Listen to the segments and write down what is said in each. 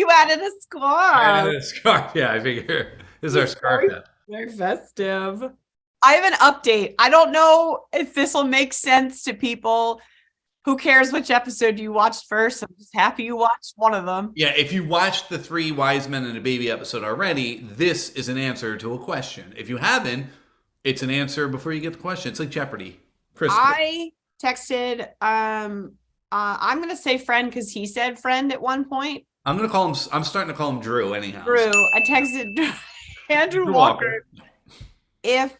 you added a scarf. Yeah, I figure this is our scarf. Very festive. I have an update. I don't know if this will make sense to people. Who cares which episode you watched first? I'm just happy you watched one of them. Yeah, if you watched the 3 Wise Men and a Baby episode already, this is an answer to a question. If you haven't, it's an answer before you get the question. It's like Jeopardy. I texted, I'm going to say friend because he said friend at one point. I'm starting to call him Drew anyhow. Drew. I texted Andrew Walker. If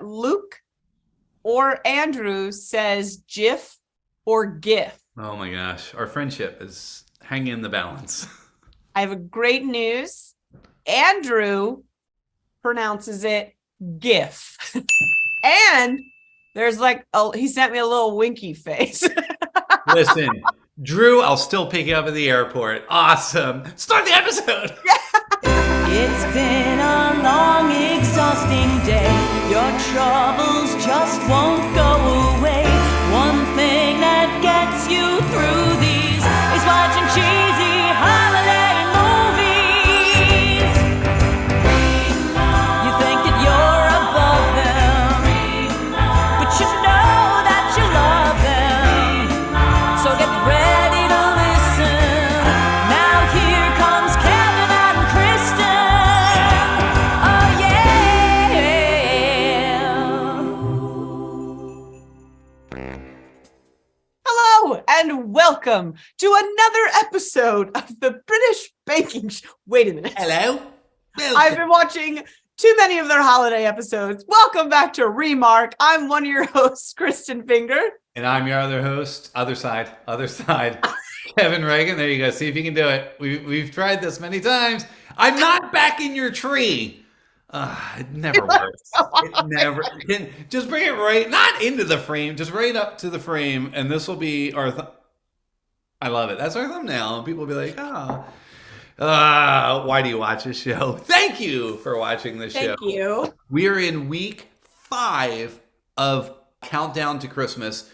Luke or Andrew says GIF or GIF. Oh my gosh. Our friendship is hanging in the balance. I have a great news. Andrew pronounces it GIF. And there's he sent me a little winky face. Listen, Drew, I'll still pick you up at the airport. Awesome. Start the episode. It's been a long, exhausting day. Your troubles just won't go away. One thing that gets you through these is watching cheesy holiday movies. You think that you're above them, but you know that you love them. So get ready to listen. Now here comes Kevin and Kristin. Oh yeah. Hello and welcome to another episode of the British Baking Show. Wait a minute. Hello. I've been watching too many of their holiday episodes. Welcome back to Remark. I'm one of your hosts, Kristin Finger. And I'm your other host, other side, Kevin Reagan. There you go. See if you can do it. We've tried this many times. I'm not back in your tree. It never works. It never. Just bring it right, not into the frame, just right up to the frame, and this will be our. I love it. That's our thumbnail. People will be like, why do you watch this show? Thank you for watching this show. Thank you. We are in week 5 of Countdown to Christmas.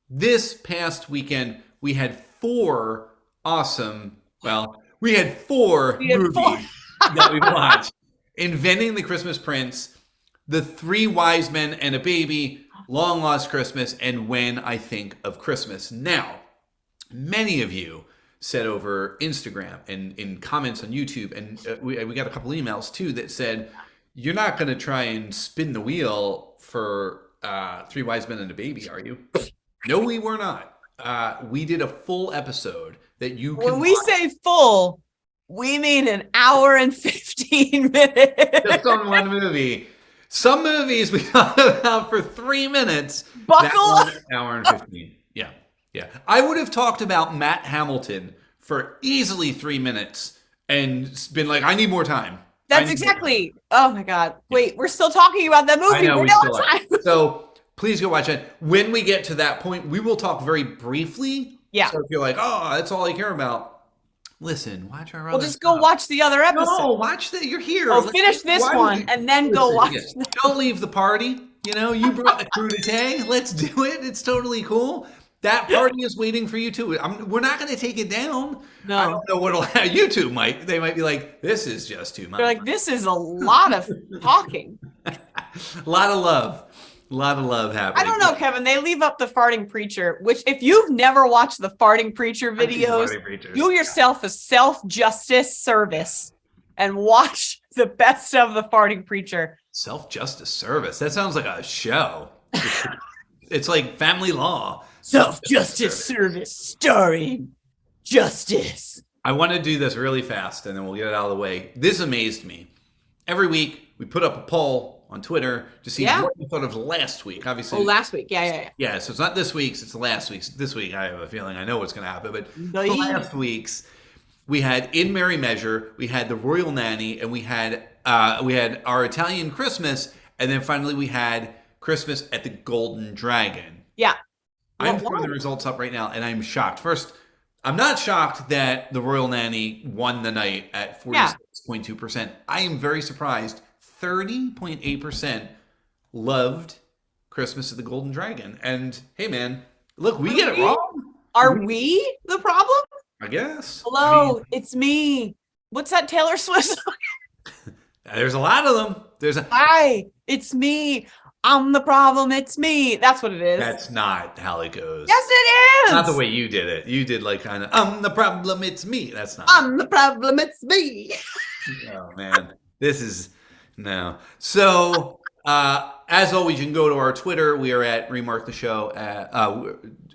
This past weekend, we had 4 awesome, we had 4 movies that we watched. Inventing the Christmas Prince, The 3 Wise Men and a Baby, Long Lost Christmas, and When I Think of Christmas. Now, many of you said over Instagram and in comments on YouTube, and we got a couple emails too that said, you're not going to try and spin the wheel for 3 Wise Men and a Baby, are you? No, we were not. We did a full episode that you can When we say full, we mean an hour and 15 minutes. Just on one movie. Some movies we talk about for 3 minutes. Buckle up. An hour and 15. Yeah. I would have talked about Matt Hamilton for easily 3 minutes and been like, I need more time. That's exactly. Oh my God. Wait, we're still talking about that movie. I know, We're we not still time. So please go watch it. When we get to that point, we will talk very briefly. Yeah. So if you're like, that's all I care about. Listen, watch our other We'll just go watch the other episode. No, watch that. You're here. Oh, finish this one and then go watch. Don't leave the party. You brought the crew today. Let's do it. It's totally cool. That party is waiting for you too. We're not going to take it down. No. I don't know what'll happen. YouTube might. They might be like, this is just too much. They're like, this is a lot of talking. A lot of love. A lot of love happening. I don't know, Kevin. They leave up the farting preacher, which if you've never watched the farting preacher videos, do yourself a self-justice service and watch the best of the farting preacher. Self-justice service. That sounds like a show. It's like Family Law. Self-justice service starring Justice. I want to do this really fast and then we'll get it out of the way. This amazed me. Every week we put up a poll on Twitter to see what you thought of last week. Obviously. Oh, last week. Yeah. Yeah, so it's not this week's, it's last week's. This week I have a feeling I know what's going to happen, but last week's we had In Merry Measure, we had The Royal Nanny, and we had Our Italian Christmas, and then finally we had Christmas at the Golden Dragon. Yeah. I'm throwing the results up right now, and I'm shocked. First, I'm not shocked that The Royal Nanny won the night at 46.2%. I am very surprised. 30.8% loved Christmas at the Golden Dragon. And hey, man, look, we get it wrong. Are we the problem? I guess. Hello, it's me. What's that Taylor Swift song? There's a lot of them. Hi, it's me. I'm the problem. It's me. That's what it is. That's not how it goes. Yes, it is. Not the way you did it. You did like kind of, I'm the problem, it's me. That's not. I'm the problem. It's me. Oh, man. This is, no. So, as always, you can go to our Twitter. We are at Remark the Show.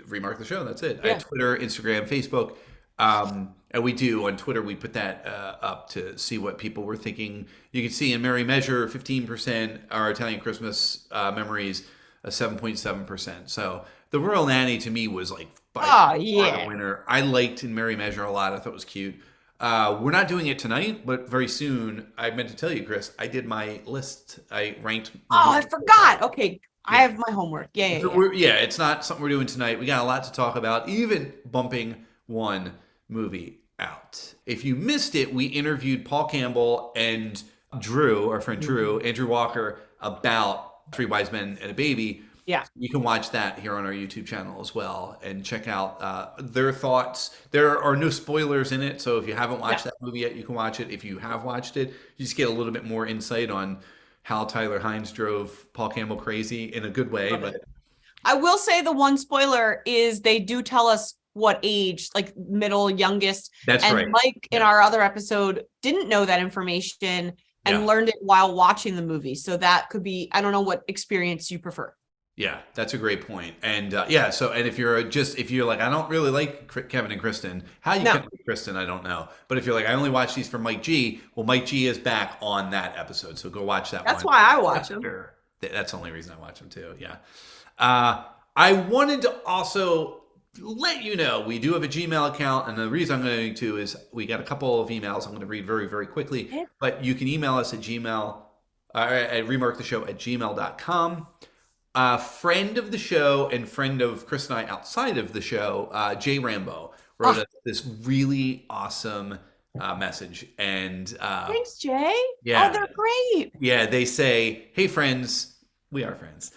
Remark the Show, that's it. Yeah. At Twitter, Instagram, Facebook. And we do on Twitter, we put that up to see what people were thinking. You can see in Merry Measure, 15%, our Italian Christmas memories, 7.7%. So the Royal Nanny to me was like by far the winner. I liked in Merry Measure a lot. I thought it was cute. We're not doing it tonight, but very soon. I meant to tell you, Chris, I did my list. I ranked. Oh, I forgot. Okay. I have my homework. Yeah. It's not something we're doing tonight. We got a lot to talk about, even bumping one movie out. If you missed it, we interviewed Paul Campbell and Drew, our friend Drew, Andrew Walker, about Three Wise Men and a Baby. Yeah. You can watch that here on our YouTube channel as well and check out their thoughts. There are no spoilers in it, so if you haven't watched that movie yet, you can watch it. If you have watched it, you just get a little bit more insight on how Tyler Hines drove Paul Campbell crazy in a good way. Okay. But I will say the one spoiler is they do tell us what age, like middle, youngest. That's and right. Mike in our other episode didn't know that information and learned it while watching the movie. So that could be, I don't know what experience you prefer. Yeah, that's a great point. And so if you're like, I don't really like Kevin and Kristin, how you can like Kristin, I don't know. But if you're like, I only watch these for Mike G, well, Mike G is back on that episode. So go watch that one. That's why I watch them. That's the only reason I watch them too. Yeah. I wanted to also let you know we do have a Gmail account, and the reason I'm going to is we got a couple of emails I'm going to read very, very quickly. But you can email us at Gmail at remarktheshow@gmail.com. Friend of the show and friend of Chris and I outside of the show, Jay Rambo, wrote us this really awesome message. And thanks, Jay. Yeah, oh, they're great. Yeah, they say, "Hey, friends, we are friends.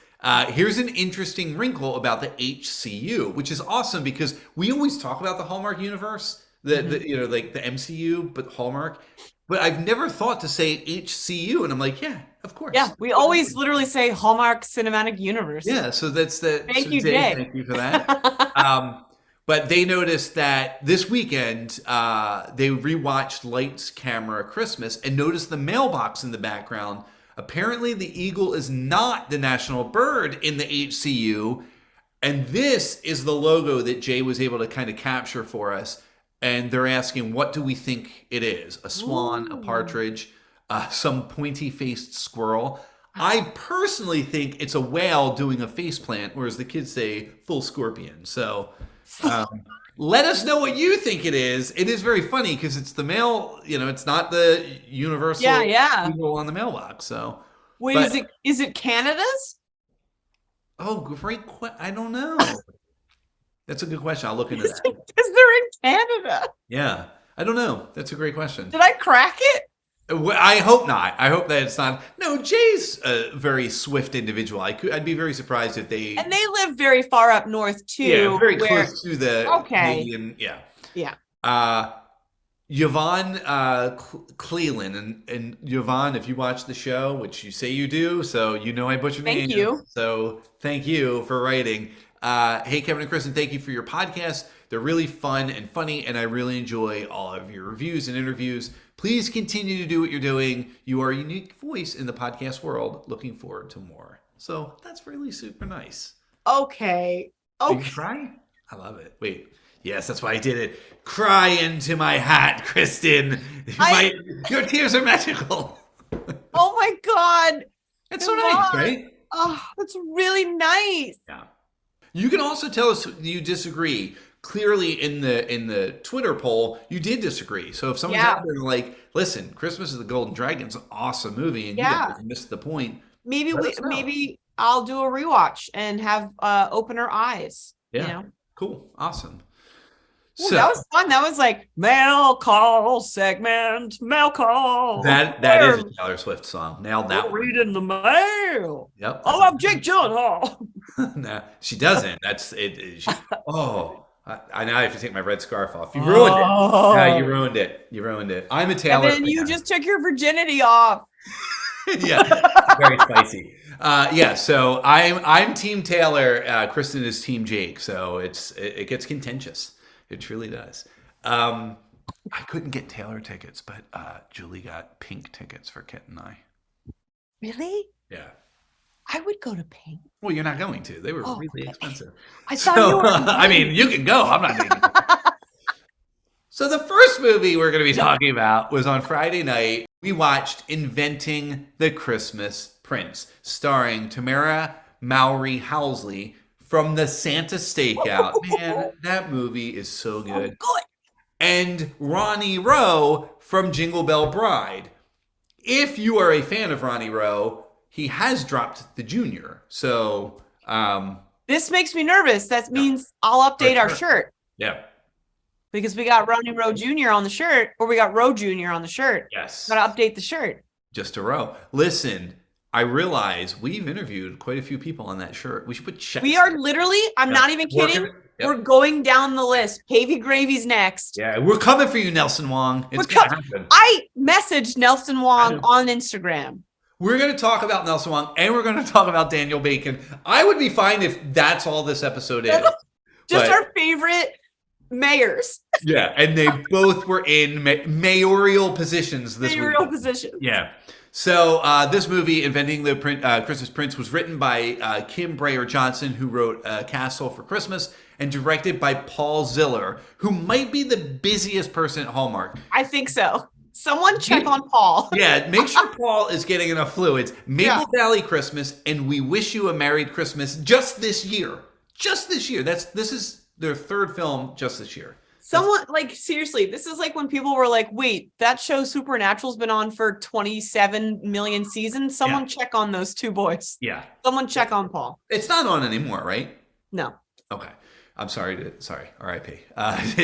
Here's an interesting wrinkle about the HCU," which is awesome because we always talk about the Hallmark universe, the like the MCU, but Hallmark. But I've never thought to say HCU, and I'm like, yeah, of course. Yeah, we always literally say Hallmark Cinematic Universe. Yeah, so that's the. Thank you, Jay. Thank you for that. But they noticed that this weekend they rewatched Lights, Camera, Christmas and noticed the mailbox in the background. Apparently, the eagle is not the national bird in the HCU, and this is the logo that Jay was able to kind of capture for us. And they're asking, what do we think it is? A swan, a partridge, some pointy-faced squirrel. I personally think it's a whale doing a faceplant, whereas the kids say full scorpion. So let us know what you think it is. It is very funny because it's the mail, it's not the universal eagle on the mailbox. So wait, is it Canada's? Oh, great question. I don't know. That's a good question. I'll look into that. Because they're in Canada. Yeah. I don't know. That's a great question. Did I crack it? I hope not. I hope that it's not. No, Jay's a very swift individual. I'd be very surprised if they... And they live very far up north, too. Yeah, very close to the Canadian... Yeah. Yeah. Yvonne Cleland. And Yvonne, if you watch the show, which you say you do, so you know I butchered the name. Thank you. So thank you for writing. Hey, Kevin and Kristin, thank you for your podcast. They're really fun and funny, and I really enjoy all of your reviews and interviews. Please continue to do what you're doing. You are a unique voice in the podcast world. Looking forward to more. So that's really super nice. Okay. Did you cry? I love it. Wait. Yes, that's why I did it. Cry into my hat, Kristin. Your tears are magical. Oh my God. It's so nice, right? Oh, that's really nice. Yeah. You can also tell us you disagree. Clearly, in the Twitter poll, you did disagree. So if someone's out there like, listen, Christmas of the Golden Dragon's an awesome movie, and you guys missed the point. Maybe I'll do a rewatch and have open our eyes. Yeah. Cool. Awesome. Ooh, so that was fun. That was like mail call segment. Mail call. That is a Taylor Swift song. Nailed that. Reading the mail. Yep. I love Jake Gyllenhaal. No, she doesn't. That's it. I now have to take my red scarf off. You ruined it. Yeah, you ruined it. You ruined it. I'm a Taylor. And then you just took your virginity off. Yeah, very spicy. So I'm Team Taylor. Kristin is Team Jake. So it gets contentious. It truly does. I couldn't get Taylor tickets, but Julie got pink tickets for Kit and I. Really? Yeah. I would go to Pink. Well, you're not going to. They were really expensive. I thought you were. I mean, you can go. I'm not going to. So the first movie we're going to be talking about was on Friday night. We watched Inventing the Christmas Prince, starring Tamara Mowry Housley from the Santa Stakeout. Man, that movie is so good. Good. And Ronnie Rowe from Jingle Bell Bride. If you are a fan of Ronnie Rowe, he has dropped the junior. So this makes me nervous. That means I'll update our shirt. Yeah. Because we got Ronnie Rowe Jr. on the shirt, or we got Rowe Jr. on the shirt. Yes. Gotta update the shirt. Just a row. Listen, I realize we've interviewed quite a few people on that shirt. We should put checks. We are literally, I'm not even kidding. We're going down the list. Pavy Gravy's next. Yeah, we're coming for you, Nelson Wong. It's going to happen. I messaged Nelson Wong on Instagram. We're going to talk about Nelson Wong, and we're going to talk about Daniel Bacon. I would be fine if that's all this episode is. Just our favorite mayors. Yeah, and they both were in mayoral positions this week. Mayoral positions. Yeah. So this movie, Inventing the Christmas Prince, was written by Kim Breyer Johnson, who wrote Castle for Christmas, and directed by Paul Ziller, who might be the busiest person at Hallmark. I think so. Someone check on Paul. Yeah, make sure Paul is getting enough fluids. Maple Valley Christmas and We Wish You a Merry Christmas just this year. Just this year. This is their third film just this year. Someone, like, seriously, this is like when people were like, wait, that show Supernatural's been on for 27 million seasons. Someone check on those two boys. Yeah. Someone check on Paul. It's not on anymore, right? No. Okay. I'm sorry. R.I.P.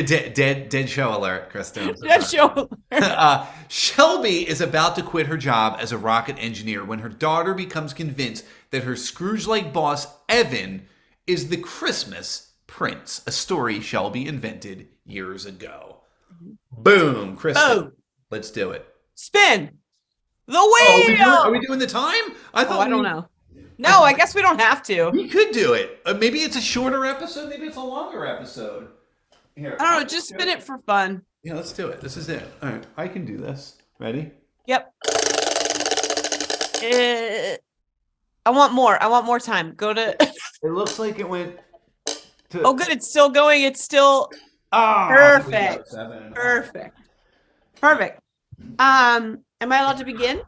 Dead show alert, Kristin. Dead show alert. Shelby is about to quit her job as a rocket engineer when her daughter becomes convinced that her Scrooge-like boss, Evan, is the Christmas Prince, a story Shelby invented years ago. Boom, Kristin. Boom. Let's do it. Spin the wheel. Are we doing the time? I don't know. No, I guess we don't have to. We could do it. Maybe it's a shorter episode. Maybe it's a longer episode. Here, I don't know. Just spin it for fun. Yeah, let's do it. This is it. All right, I can do this. Ready? Yep. I want more. I want more time. Go to. It looks like it went. Oh, good. It's still going. It's still. Perfect. Perfect. Perfect. Am I allowed to begin?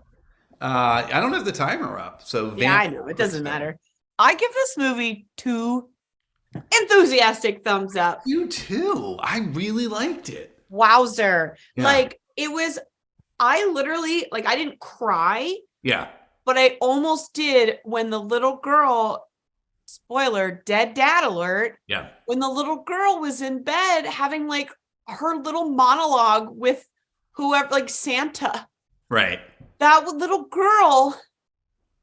I don't have the timer up, so yeah, I know it doesn't matter. I give this movie 2 enthusiastic thumbs up. You too. I really liked it. Wowzer! Yeah. Like it was. I literally I didn't cry. Yeah. But I almost did when the little girl. Spoiler, dead dad alert. Yeah. When the little girl was in bed having her little monologue with whoever, Santa. Right. That little girl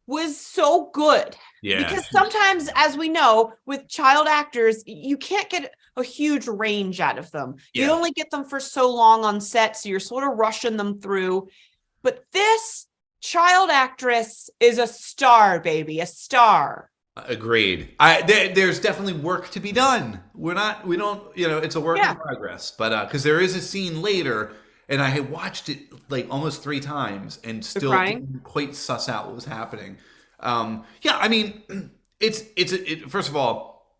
was so good. Yeah. Because sometimes, as we know, with child actors, you can't get a huge range out of them. Yeah. You only get them for so long on set, so you're sort of rushing them through. But this child actress is a star, baby, a star. Agreed. There's definitely work to be done. We don't, it's a work in progress. But because there is a scene later, and I had watched it almost 3 times and still didn't quite suss out what was happening. I mean, first of all,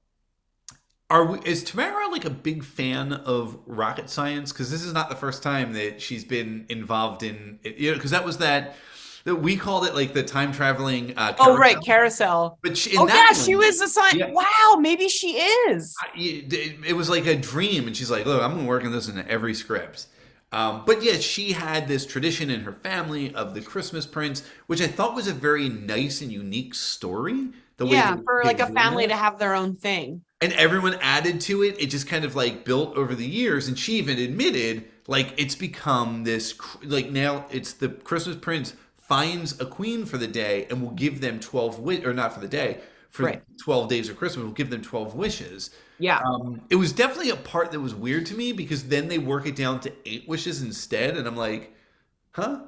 is Tamara a big fan of rocket science? Because this is not the first time that she's been involved in it, because that was that we called it the time traveling carousel. Carousel. But she was a science. Yeah. Wow, maybe she is. It was like a dream, and she's like, look, I'm going to work on this in every script. But yeah, she had this tradition in her family of the Christmas Prince, which I thought was a very nice and unique story. For a family to have their own thing. And everyone added to it. It just kind of built over the years. And she even admitted, it's become this, now it's the Christmas Prince finds a queen for the day and will give them 12 not for the day, for 12 days of Christmas. We'll give them 12 wishes. Yeah. It was definitely a part that was weird to me because then they work it down to 8 wishes instead. And I'm like, huh?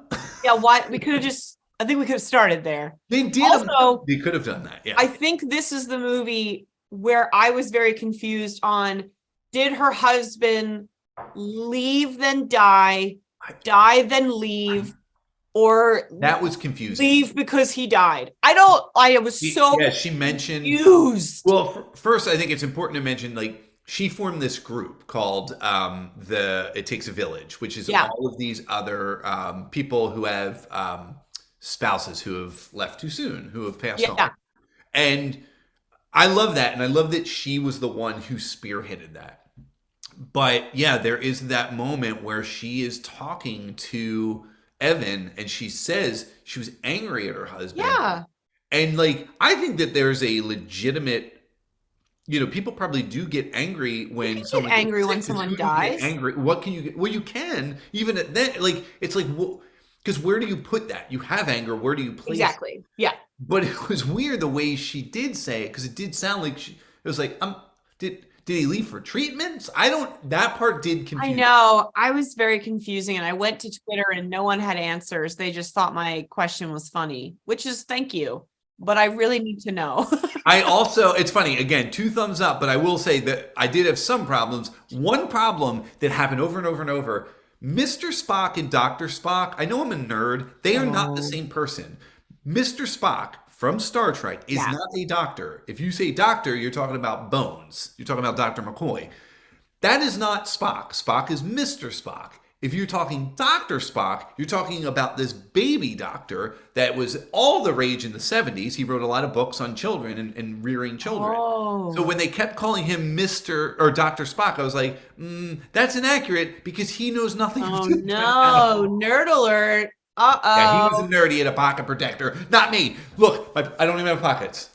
Yeah. Why? I think we could have started there. They did. Also, they could have done that. Yeah. I think this is the movie where I was very confused on, did her husband leave then die then leave, or that was confusing. Leave because he died. She mentioned confused. Well, first I think it's important to mention, like, she formed this group called It Takes a Village, which is all of these other people who have spouses who have left too soon, who have passed on. And I love that. And I love that she was the one who spearheaded that. But yeah, there is that moment where she is talking to Evan and she says she was angry at her husband. Yeah. And like, I think that there's a legitimate, people probably do get angry when someone gets angry when someone dies. Angry. What can you get? Well, you can, even at that, like, it's like, because where do you put that? You have anger. Where do you place Exactly. it? Yeah. But it was weird the way she did say it, because it did sound like it was like, did he leave for treatments? That part did confuse I know. I was very confusing, and I went to Twitter and no one had answers. They just thought my question was funny, which is thank you. But I really need to know. It's funny, again, 2 thumbs up, but I will say that I did have some problems. One problem that happened over and over and over, Mr. Spock and Dr. Spock, I know I'm a nerd, they are not the same person. Mr. Spock from Star Trek is not a doctor. If you say doctor, you're talking about Bones. You're talking about Dr. McCoy. That is not Spock. Spock is Mr. Spock. If you're talking Dr. Spock, you're talking about this baby doctor that was all the rage in the 70s. He wrote a lot of books on children and rearing children. Oh. So when they kept calling him Mr. or Dr. Spock, I was like, that's inaccurate because he knows nothing. Oh, no. Nerd alert. Uh-oh. Yeah, he was a nerd. He had a pocket protector. Not me. Look, I don't even have pockets.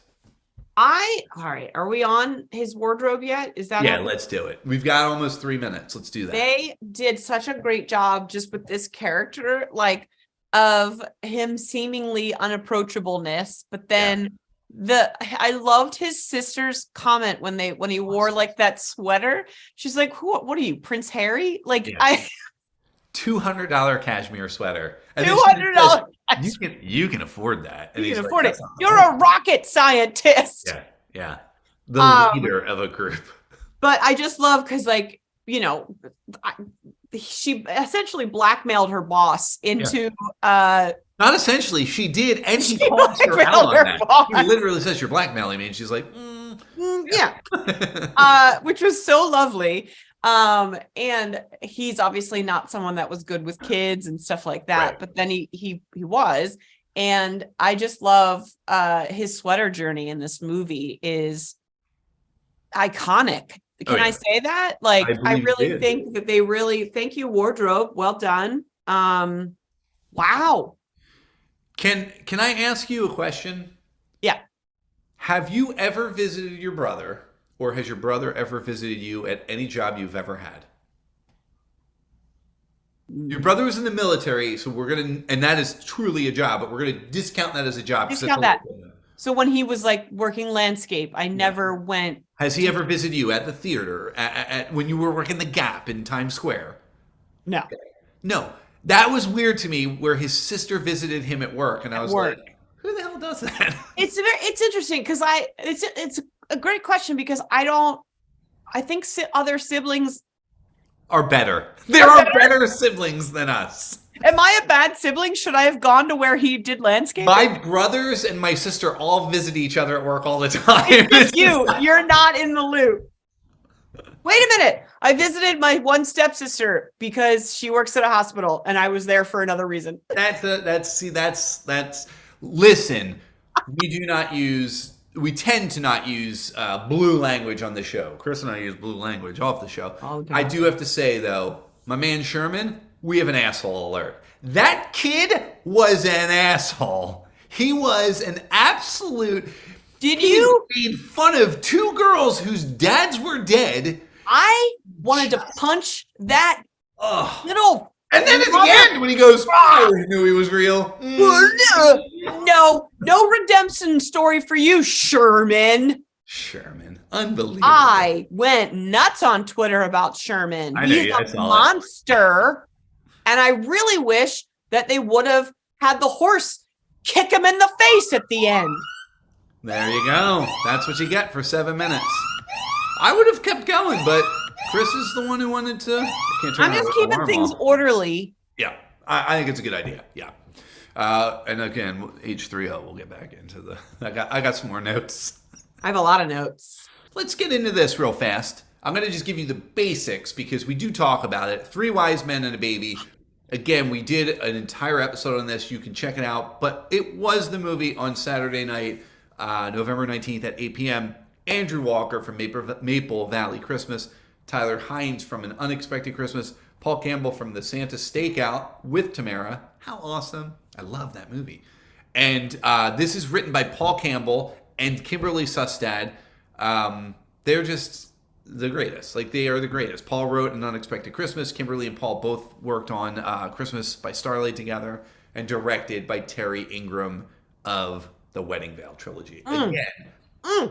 All right. Are we on his wardrobe yet? Is that? Yeah, let's do it. We've got almost 3 minutes. Let's do that. They did such a great job just with this character, like, of him seemingly unapproachableness, but then I loved his sister's comment when he wore like that sweater. She's like, what are you, Prince Harry? Like, $200 cashmere sweater. And $200. You can afford that. And you can afford it. You're a rocket scientist. Yeah. The leader of a group. But I just love because, like, she essentially blackmailed her boss into not essentially, she did, and he calls her out on that. Boss. He literally says, "You're blackmailing me," and she's like, which was so lovely. And he's obviously not someone that was good with kids and stuff like that, right. But then he was, and I just love his sweater journey in this movie is iconic. Can I say that? Like, I really think that they really, thank you, wardrobe. Well done. Wow. Can I ask you a question? Yeah. Have you ever visited your brother, or has your brother ever visited you at any job you've ever had? Your brother was in the military, so and that is truly a job, but we're gonna discount that as a job. Discount that. So when he was like working landscape, I never went. Has he ever visited you at the theater, at when you were working the Gap in Times Square? No. Okay. No. That was weird to me, where his sister visited him at work, and I was like, who the hell does that? It's interesting because it's a great question because I think other siblings are better. There are better siblings than us. Am I a bad sibling? Should I have gone to where he did landscaping? My brothers and my sister all visit each other at work all the time. It's just you're not in the loop. Wait a minute. I visited my one stepsister because she works at a hospital and I was there for another reason. Listen, we tend to not use blue language on the show. Chris and I use blue language off the show. Okay. I do have to say, though, my man Sherman, we have an asshole alert. That kid was an asshole. He was an absolute... He made fun of 2 girls whose dads were dead. I wanted to punch that little... And then at the end, when he goes, I always knew he was real. No redemption story for you, Sherman. Sherman. Unbelievable. I went nuts on Twitter about Sherman. I know, He's I a saw monster. And I really wish that they would have had the horse kick him in the face at the end. There you go. That's what you get for 7 minutes. I would have kept going, but Chris is the one who wanted to. I'm just keeping things orderly. Yeah, I think it's a good idea. Yeah. And again, H3O, we'll get back into the. I got some more notes. I have a lot of notes. Let's get into this real fast. I'm going to just give you the basics because we do talk about it. 3 Wise Men and a Baby. Again, we did an entire episode on this. You can check it out. But it was the movie on Saturday night, November 19th at 8 p.m. Andrew Walker from Maple Valley Christmas. Tyler Hines from An Unexpected Christmas. Paul Campbell from The Santa Stakeout with Tamara. How awesome. I love that movie. And this is written by Paul Campbell and Kimberly Sustad. They're just the greatest. Like, they are the greatest. Paul wrote An Unexpected Christmas. Kimberly and Paul both worked on Christmas by Starlight together, and directed by Terry Ingram of the Wedding Veil trilogy. Again,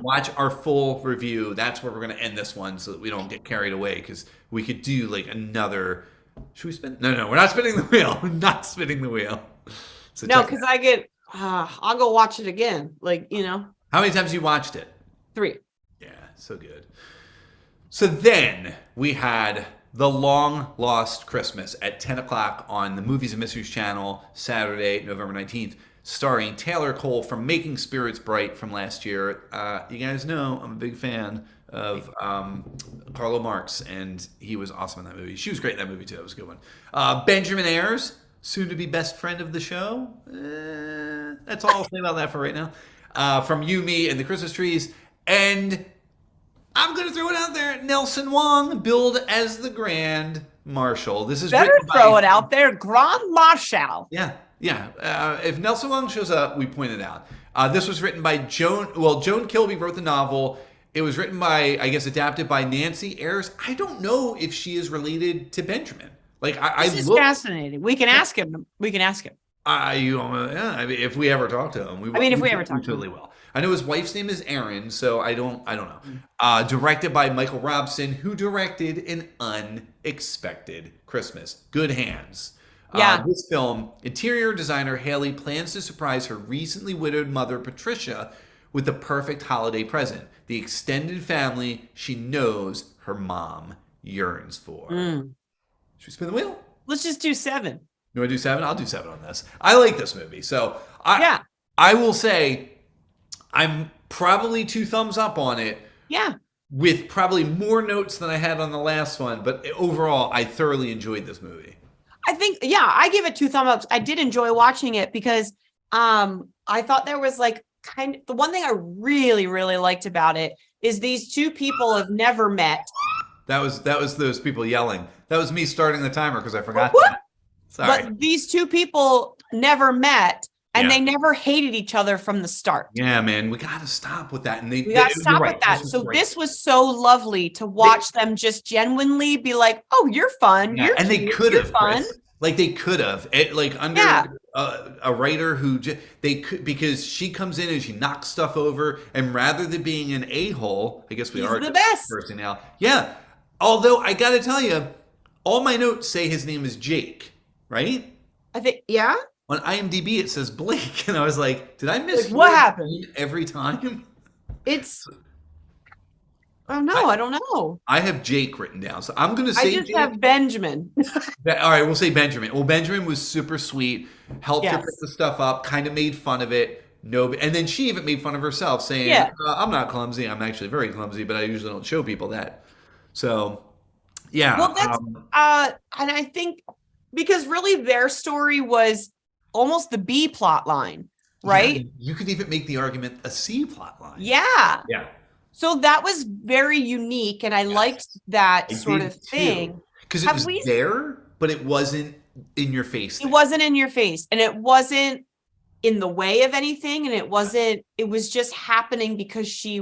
watch our full review. That's where we're going to end this one so that we don't get carried away, because we could do like another. Should we spin? No, we're not spinning the wheel. We're not spinning the wheel. So no, because I get, I'll go watch it again. Like, you know. How many times have you watched it? 3. Yeah, so good. So then we had The Long Lost Christmas at 10 o'clock on the Movies and Mysteries channel, Saturday, November 19th, starring Taylor Cole from Making Spirits Bright from last year. You guys know I'm a big fan of Carlo Marx, and he was awesome in that movie. She was great in that movie, too. It was a good one. Benjamin Ayres, soon-to-be best friend of the show. That's all I'll say about that for right now. From You, Me, and the Christmas Trees. And I'm going to throw it out there. Nelson Wong, billed as the Grand Marshal. This is better throw it out there. Grand Marshal. Yeah. If Nelson Wong shows up, we point it out. This was written by Joan Kilby wrote the novel. It was written by, I guess, adapted by Nancy Ayres. I don't know if she is related to Benjamin. Like, this is fascinating. We can ask him. If we ever talk to him, if we ever talk to him, totally will. I know his wife's name is Erin, so I don't know. Directed by MichaelRobison, who directed An Unexpected Christmas. Good hands. Yeah. This film, interior designer Haley plans to surprise her recently widowed mother, Patricia, with the perfect holiday present. The extended family she knows her mom yearns for. Should we spin the wheel? Let's just do 7. You want to do 7? I'll do 7 on this. I like this movie. So I will say I'm probably 2 thumbs up on it. Yeah. With probably more notes than I had on the last one. But overall, I thoroughly enjoyed this movie. I think, I give it 2 thumbs up. I did enjoy watching it because I thought there was like the one thing I really, really liked about it is these 2 people have never met. That was those people yelling. That was me starting the timer because I forgot that. Sorry. But these 2 people never met, and they never hated each other from the start. Yeah, man, we got to stop with that. And we got to stop with that. So this was so lovely to watch them just genuinely be like, "Oh, you're fun. Yeah. You're and cute. They could have fun." Like they could have, under a writer who they could, because she comes in and she knocks stuff over, and rather than being an a-hole, I guess we are the best person now. Yeah, although I got to tell you, all my notes say his name is Jake, right? I think On IMDb it says Blake, and I was like, did I miss what happened every time? It's. Oh no, I don't know. I have Jake written down, so I'm going to say I just have Benjamin. All right, we'll say Benjamin. Well, Benjamin was super sweet, helped her pick the stuff up, kind of made fun of it. No, and then she even made fun of herself, saying, "I'm not clumsy. I'm actually very clumsy, but I usually don't show people that." So, yeah. Well, that's and I think because really their story was almost the B plot line, right? Yeah, you could even make the argument a C plot line. Yeah. Yeah. So that was very unique, and I liked that sort of thing. Because it was there, but it wasn't in your face. It wasn't in your face, and it wasn't in the way of anything, and it was just happening because she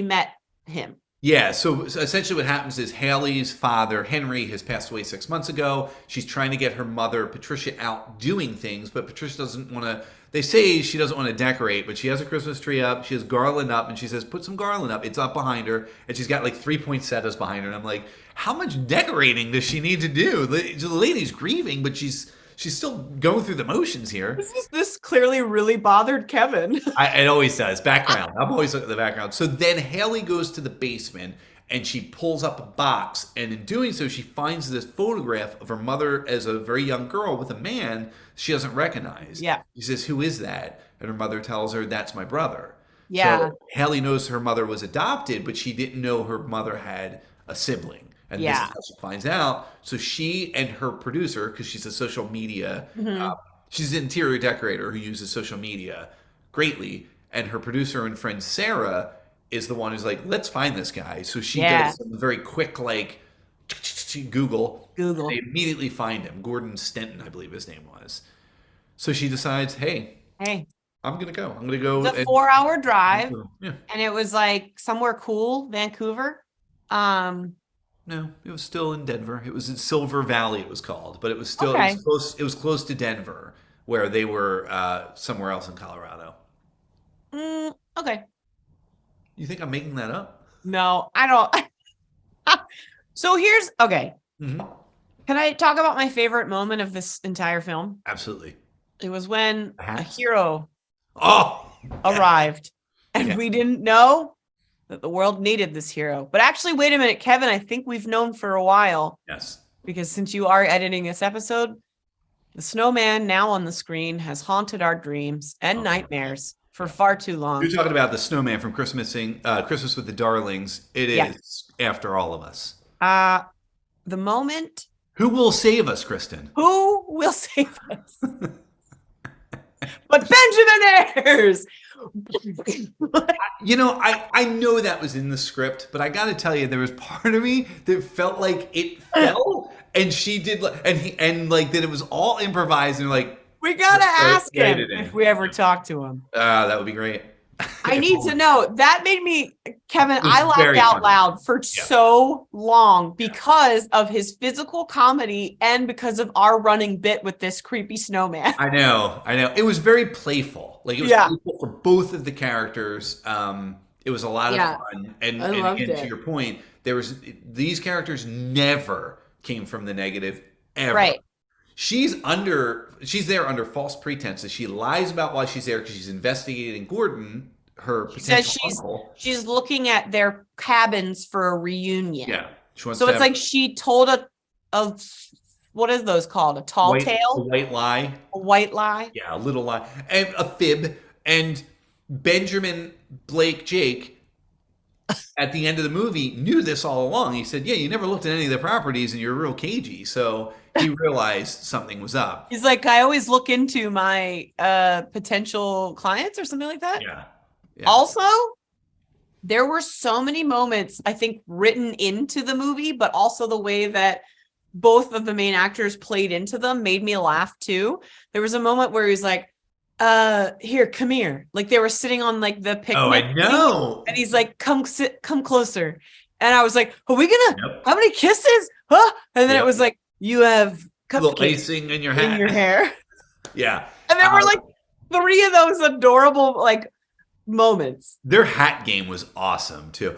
met him. Yeah, so essentially what happens is Haley's father, Henry, has passed away 6 months ago. She's trying to get her mother, Patricia, out doing things, but Patricia doesn't want to. They say she doesn't want to decorate, but she has a Christmas tree up. She has garland up, and she says, put some garland up. It's up behind her, and she's got like 3 poinsettias behind her. And I'm like, how much decorating does she need to do? The lady's grieving, but she's still going through the motions here. This clearly really bothered Kevin. It always does. Background. I'm always looking at the background. So then Haley goes to the basement and she pulls up a box. And in doing so, she finds this photograph of her mother as a very young girl with a man she doesn't recognize. Yeah. She says, who is that? And her mother tells her, that's my brother. Yeah. So Haley knows her mother was adopted, but she didn't know her mother had a sibling. And this is how she finds out. So she and her producer, because she's a social media, she's an interior decorator who uses social media greatly. And her producer and friend Sarah is the one who's like, let's find this guy. So she does some very quick, like, Google. They immediately find him. Gordon Stenton, I believe his name was. So she decides, hey, I'm going to go. I'm going to go. It's a 4-hour drive. Yeah. And it was like somewhere cool, Vancouver. No, it was still in Denver. It was in Silver Valley, it was called, but it was still it was close to Denver, where they were somewhere else in Colorado. Okay. You think I'm making that up? No, I don't. So here's okay. Mm-hmm. Can I talk about my favorite moment of this entire film? Absolutely. It was when a hero Yeah. arrived, and we didn't know that the world needed this hero. But actually, wait a minute, Kevin, I think we've known for a while. Yes. Because since you are editing this episode, the snowman now on the screen has haunted our dreams and nightmares for far too long. You're talking about the snowman from Christmas with the Darlings. It is After All of Us. The moment. Who will save us, Kristin? Who will save us? But Benjamin Ayres! You know, I know that was in the script, but I got to tell you, there was part of me that felt like it fell, and she did, and that it was all improvised, and like we gotta ask him if we ever talk to him. That would be great. I need to know. That made me, Kevin, I laughed out loud for so long because of his physical comedy and because of our running bit with this creepy snowman. I know. It was very playful. Like, it was playful for both of the characters. It was a lot of fun. And to your point, these characters never came from the negative ever. Right. She's there under false pretenses. She lies about why she's there because she's investigating Gordon, her potential uncle. She's looking at their cabins for a reunion. Yeah. So it's like she told a what is those called? A tall tale? A white lie. A white lie? Yeah, a little lie. And a fib. And Benjamin Blake Jake, at the end of the movie, knew this all along. He said, yeah, you never looked at any of the properties and you're real cagey. So he realized something was up. He's like, I always look into my potential clients or something like that. Yeah. Also, there were so many moments, I think, written into the movie, but also the way that both of the main actors played into them made me laugh too. There was a moment where he's like, here, come here. Like they were sitting on like the picnic. Oh, I know. And he's like, come closer. And I was like, are we gonna, how many kisses? Huh? And then it was like, you have little icing in your hat. In your hair. Yeah. And there were like 3 of those adorable like moments. Their hat game was awesome too.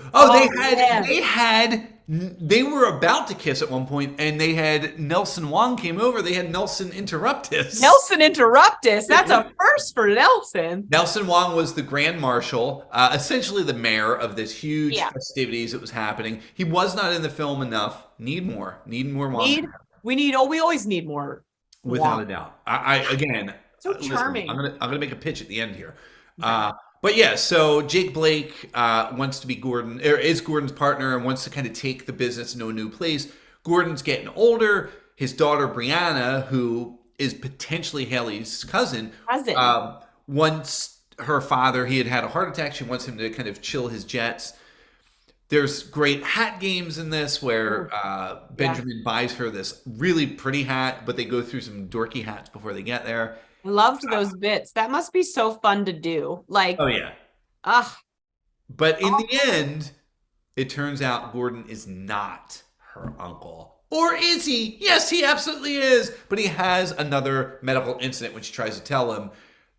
They were about to kiss at one point, and they had Nelson Wong came over. They had Nelson Interruptus. Nelson Interruptus. That's a first for Nelson. Nelson Wong was the Grand Marshal, essentially the mayor of this huge festivities that was happening. He was not in the film enough. Need more Wong. We always need more. Without a doubt. So charming. Listen, I'm gonna make a pitch at the end here. But yeah, so Jake Blake wants to be Gordon, or is Gordon's partner, and wants to kind of take the business into a new place. Gordon's getting older. His daughter Brianna, who is potentially Haley's cousin, wants her father. He had a heart attack. She wants him to kind of chill his jets. There's great hat games in this where Benjamin buys her this really pretty hat, but they go through some dorky hats before they get there. Loved those bits. That must be so fun to do. Like, oh yeah. But in the end, it turns out Gordon is not her uncle. Or is he? Yes, he absolutely is. But he has another medical incident when she tries to tell him.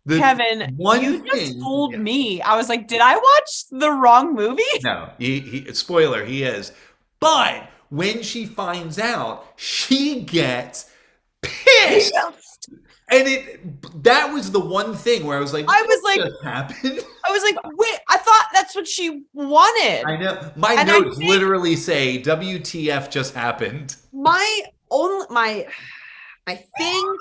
Kevin, you just fooled me. I was like, did I watch the wrong movie? No, spoiler, he is. But when she finds out, she gets pissed. And that was the one thing where I was like, what happened? I was like, wait, I thought that's what she wanted. I know. My notes literally say, WTF just happened. My thing.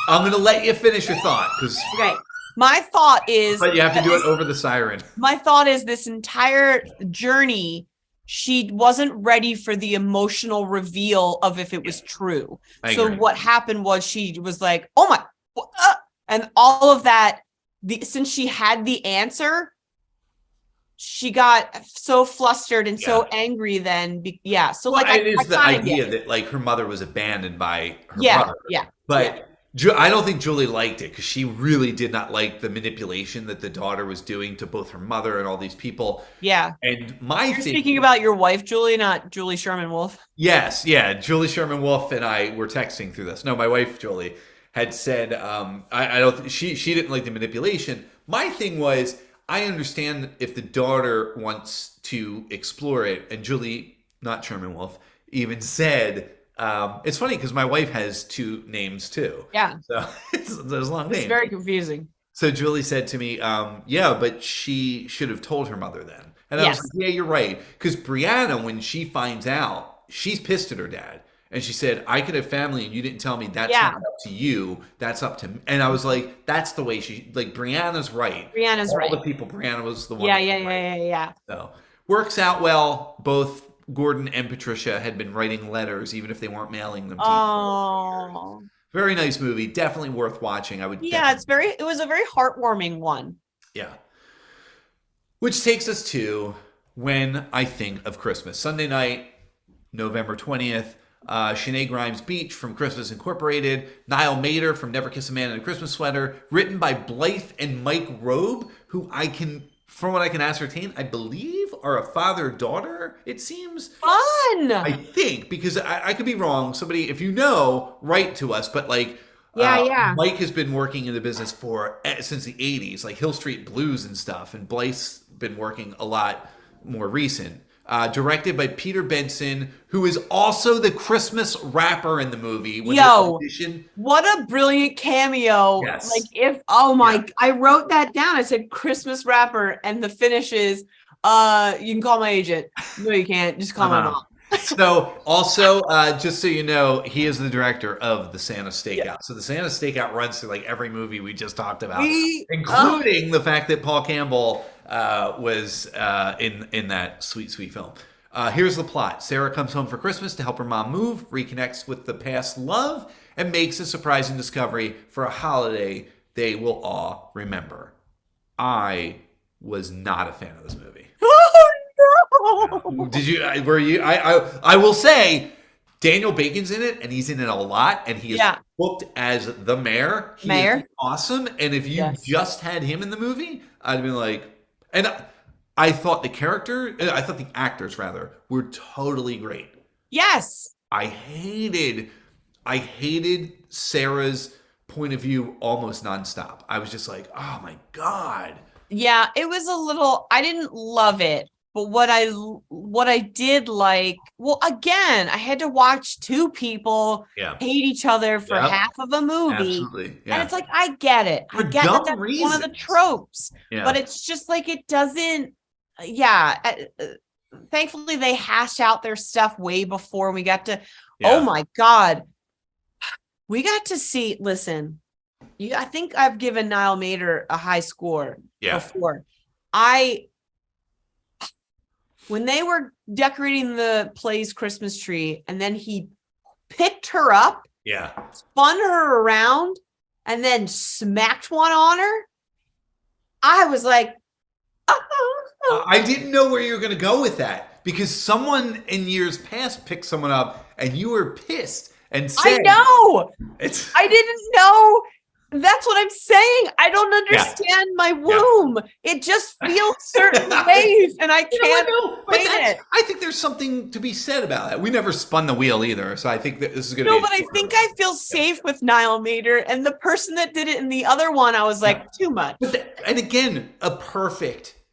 I'm going to let you finish your thought. Okay. My thought is. But you have to do it over the siren. My thought is this entire journey, she wasn't ready for the emotional reveal of if it was true. So what happened was she was like, oh my, and all of that, since she had the answer, she got so flustered and so angry then. So it is the idea that like her mother was abandoned by her brother. Yeah. But I don't think Julie liked it because she really did not like the manipulation that the daughter was doing to both her mother and all these people. Yeah. And You're speaking about your wife, Julie, not Julie Sherman Wolfe. Yes. Yeah. Julie Sherman Wolfe and I were texting through this. No, my wife, Julie, had said, she didn't like the manipulation. My thing was, I understand if the daughter wants to explore it, and Julie, not Sherman Wolfe, even said, it's funny because my wife has two names too. Yeah. So there's long names. It's very confusing. So Julie said to me, yeah, but she should have told her mother then. And I was like, yeah, you're right. Because Brianna, when she finds out, she's pissed at her dad. And she said, I could have family and you didn't tell me. That's not up to you. That's up to me. And I was like, that's the way Brianna's right. All the people, Brianna was the one. Yeah. So works out well. Both Gordon and Patricia had been writing letters, even if they weren't mailing them to each other. Very nice movie. Definitely worth watching. It was a very heartwarming one. Yeah. Which takes us to When I Think of Christmas. Sunday night, November 20th. Sinead Grimes Beach from Christmas Incorporated, Niall Matter from Never Kiss a Man in a Christmas Sweater, written by Blythe and Mike Rowe, who from what I can ascertain, I believe are a father-daughter, it seems. Fun! I think, because I could be wrong. Somebody, if you know, write to us, but Mike has been working in the business since the 80s, like Hill Street Blues and stuff, and Blythe's been working a lot more recent. Directed by Peter Benson, who is also the Christmas rapper in the movie. What a brilliant cameo. Yes. I wrote that down. I said Christmas rapper, and the finish is, you can call my agent. No, you can't. Just call my mom. So also, just so you know, he is the director of the Santa Stakeout. Yeah. So the Santa Stakeout runs through every movie we just talked about, including the fact that Paul Campbell was in that sweet film. Here's the plot. Sarah comes home for Christmas to help her mom move, reconnects with the past love, and makes a surprising discovery for a holiday they will all remember. I was not a fan of this movie. Did you? Were you? I will say, Daniel Bacon's in it, and he's in it a lot, and he is booked as the mayor. He is awesome, and if you just had him in the movie, I'd be like, and I thought the actors were totally great. Yes. I hated Sarah's point of view almost nonstop. I was just like, oh my God. Yeah, it was I didn't love it. But what I did like, well, again, I had to watch two people hate each other for half of a movie. Absolutely. Yeah. And it's like, I get it. I get that that's one of the tropes. Yeah. But it's just it doesn't, thankfully they hashed out their stuff way before we got to, oh my God. We got to see, listen, I think I've given Niall Matter a high score before. When they were decorating the play's Christmas tree, and then he picked her up, spun her around, and then smacked one on her, I was like, I didn't know where you were going to go with that, because someone in years past picked someone up, and you were pissed and said, I know. I didn't know That's what I'm saying. I don't understand my womb. It just feels certain ways, and I can't explain it. I think there's something to be said about that. We never spun the wheel either, so I think that this is going to be. No, but I think I feel safe with Niall Matter, and the person that did it in the other one, I was like, too much. And again,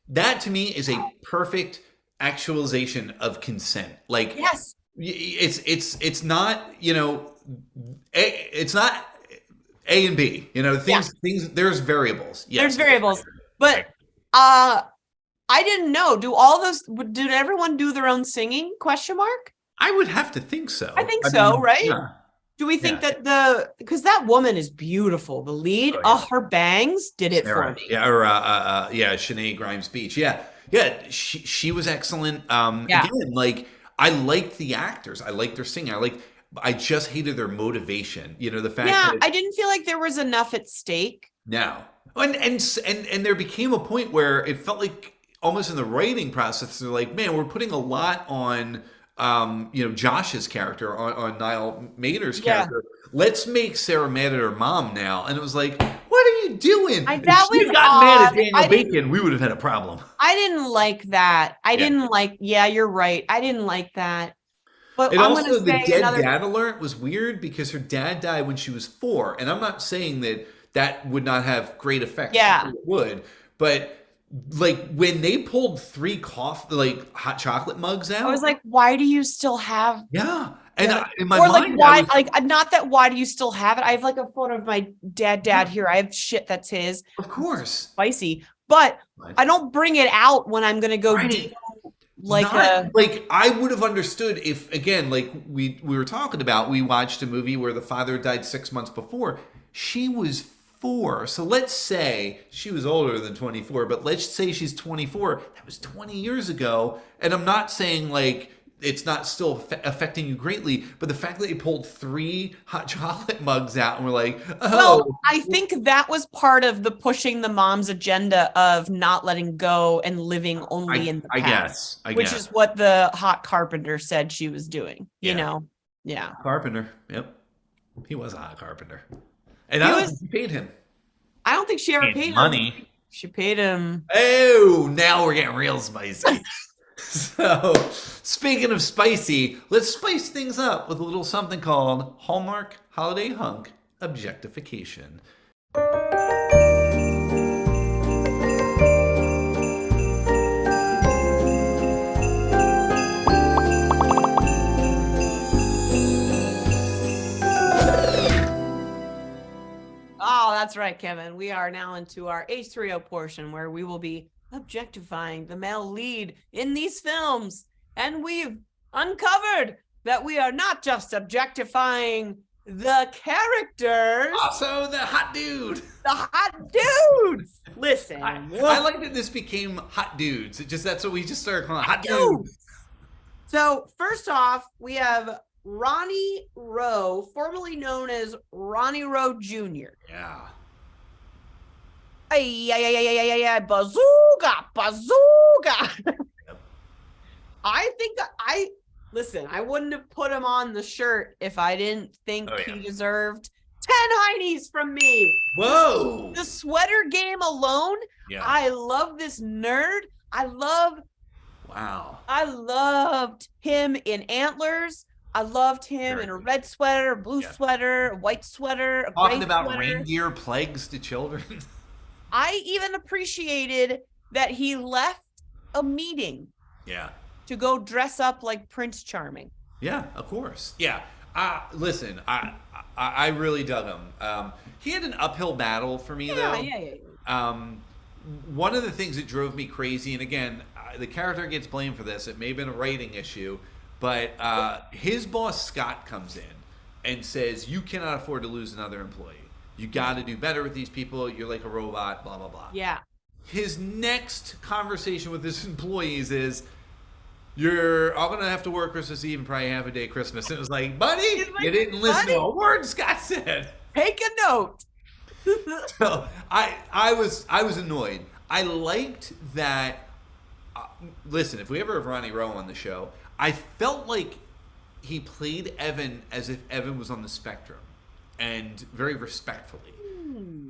that to me is a perfect actualization of consent. Like, yes, it's not, it's not A and B, things, there's variables. Yes. There's variables, but I didn't know. Did everyone do their own singing? ? I would have to think so. I think so, right? Yeah. Do we think that because that woman is beautiful, the lead, her bangs did it for me. Yeah, or Sinead Grimes Beach. Yeah, she was excellent. Again, like I liked the actors, I liked their singing, I just hated their motivation. The fact that I didn't feel like there was enough at stake. No, and there became a point where it felt like almost in the writing process, they're like, man, we're putting a lot on. Josh's character on Niall Matter's character. Let's make Sarah mad at her mom now. And it was like, what are you doing? That if she was got mad at odd. Daniel Bacon, we would have had a problem. I didn't like that. I didn't like, you're right. I didn't like that. But And I'm also the say dad alert was weird because her dad died when she was 4. And I'm not saying that would not have great effects. Yeah. It would. But when they pulled 3 hot chocolate mugs out, I was like, why do you still have? Yeah. And in my or mind, why? Not that. Why do you still have it? I have a photo of my dad here. I have shit that's his. Of course, spicy, but I don't bring it out when I'm gonna go do I would have understood if again, we were talking about, we watched a movie where the father died 6 months before. She was 4, so let's say she was older than 24, but let's say she's 24. That was 20 years ago, and I'm not saying it's not still affecting you greatly, but the fact that they pulled 3 hot chocolate mugs out and were like, oh. Well, I think that was part of the pushing the mom's agenda of not letting go and living only in the past. I guess. Which is what the hot carpenter said she was doing, Yeah. Carpenter. Yep. He was a hot carpenter. And I don't think she paid him. I don't think she ever paid him. Money. She paid him. Oh, now we're getting real spicy. So, speaking of spicy, let's spice things up with a little something called Hallmark Holiday Hunk Objectification. Oh, that's right, Kevin. We are now into our H3O portion where we will be objectifying the male lead in these films. And we've uncovered that we are not just objectifying the characters. Also the hot dude. The hot dudes. Listen. I like that this became hot dudes. That's what we just started calling hot dudes. So first off, we have Ronnie Rowe, formerly known as Ronnie Rowe Jr. Yeah. Bazooka. Yep. I wouldn't have put him on the shirt if I didn't think he deserved 10 heinies from me. Whoa. The sweater game alone. Yeah. I love this nerd. I loved him in Antlers. I loved him in a red sweater, blue sweater, a white sweater, a talking gray about sweater. Reindeer plagues to children. I even appreciated that he left a meeting. Yeah. To go dress up like Prince Charming. Yeah, of course. Yeah. Listen, I really dug him. He had an uphill battle for me, though. Yeah. One of the things that drove me crazy, and again, the character gets blamed for this. It may have been a writing issue, but his boss, Scott, comes in and says, you cannot afford to lose another employee. You got to do better with these people. You're like a robot, blah, blah, blah. Yeah. His next conversation with his employees is, you're all going to have to work Christmas Eve and probably half a day Christmas. And it was like, buddy, you didn't listen to a word Scott said. Take a note. So I was annoyed. I liked that. Listen, if we ever have Ronnie Rowe on the show, I felt like he played Evan as if Evan was on the spectrum, and very respectfully.